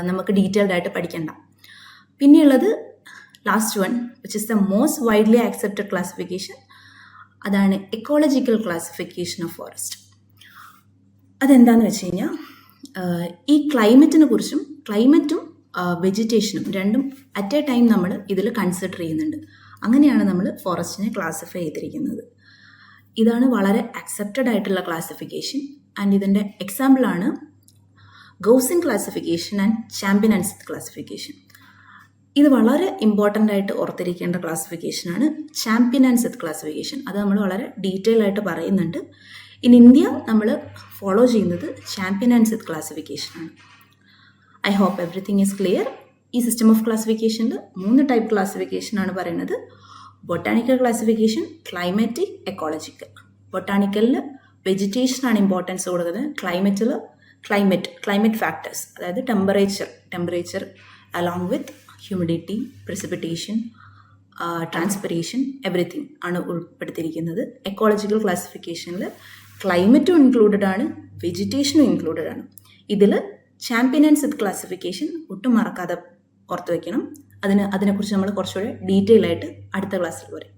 നമുക്ക് ഡീറ്റെയിൽഡ് ആയിട്ട് പഠിക്കണ്ട. പിന്നെയുള്ളത് last one, which is the most widely accepted classification. അതാണ് എക്കോളജിക്കൽ ക്ലാസിഫിക്കേഷൻ ഓഫ് ഫോറസ്റ്റ്. അതെന്താണെന്ന് വെച്ച് കഴിഞ്ഞാൽ ഈ ക്ലൈമറ്റിനെ കുറിച്ചും ക്ലൈമറ്റും വെജിറ്റേഷനും രണ്ടും അറ്റ് എ ടൈം നമ്മൾ ഇതിൽ കൺസിഡർ ചെയ്യുന്നുണ്ട്. അങ്ങനെയാണ് നമ്മൾ ഫോറസ്റ്റിനെ ക്ലാസിഫൈ ചെയ്തിരിക്കുന്നത്. ഇതാണ് വളരെ അക്സെപ്റ്റഡ് ആയിട്ടുള്ള ക്ലാസിഫിക്കേഷൻ. ആൻഡ് ഇതിൻ്റെ എക്സാമ്പിളാണ് Gaussen classification and Champion and Smith classification. ഇത് വളരെ ഇമ്പോർട്ടൻ്റ് ആയിട്ട് ഓർത്തിരിക്കേണ്ട ക്ലാസിഫിക്കേഷനാണ് ചാമ്പ്യൻ ആൻഡ് സ്മിത്ത് ക്ലാസിഫിക്കേഷൻ. അത് നമ്മൾ വളരെ ഡീറ്റെയിൽ ആയിട്ട് പറയുന്നുണ്ട്. ഇൻ ഇന്ത്യ നമ്മൾ ഫോളോ ചെയ്യുന്നത് ചാമ്പ്യൻ ആൻഡ് സ്മിത്ത് ക്ലാസിഫിക്കേഷനാണ്. I hope everything is clear. ഈ സിസ്റ്റം ഓഫ് ക്ലാസിഫിക്കേഷനിൽ 3 ടൈപ്പ് ക്ലാസിഫിക്കേഷനാണ് പറയുന്നത്. Botanical classification, climatic, ecological. ബൊട്ടാണിക്കലിൽ വെജിറ്റേഷനാണ് ഇമ്പോർട്ടൻസ് കൊടുക്കുന്നത്. ക്ലൈമറ്റിൽ ക്ലൈമറ്റ് ഫാക്ടേഴ്സ്, അതായത് temperature along with humidity, precipitation, transpiration, everything ആണ് ഉൾപ്പെടുത്തിയിരിക്കുന്നത്. എക്കോളജിക്കൽ ക്ലാസിഫിക്കേഷനിൽ ക്ലൈമറ്റും ഇൻക്ലൂഡഡ് ആണ്, വെജിറ്റേഷനും ഇൻക്ലൂഡഡ് ആണ്. ഇതിൽ ചാമ്പ്യൻ ആൻഡ് സ്മിത്ത് ക്ലാസിഫിക്കേഷൻ ഒട്ടും മറക്കാതെ ഓർത്ത് വയ്ക്കണം. അതിനെക്കുറിച്ച് നമ്മൾ കുറച്ചുകൂടെ ഡീറ്റെയിൽ ആയിട്ട് അടുത്ത ക്ലാസ്സിൽ പറയും.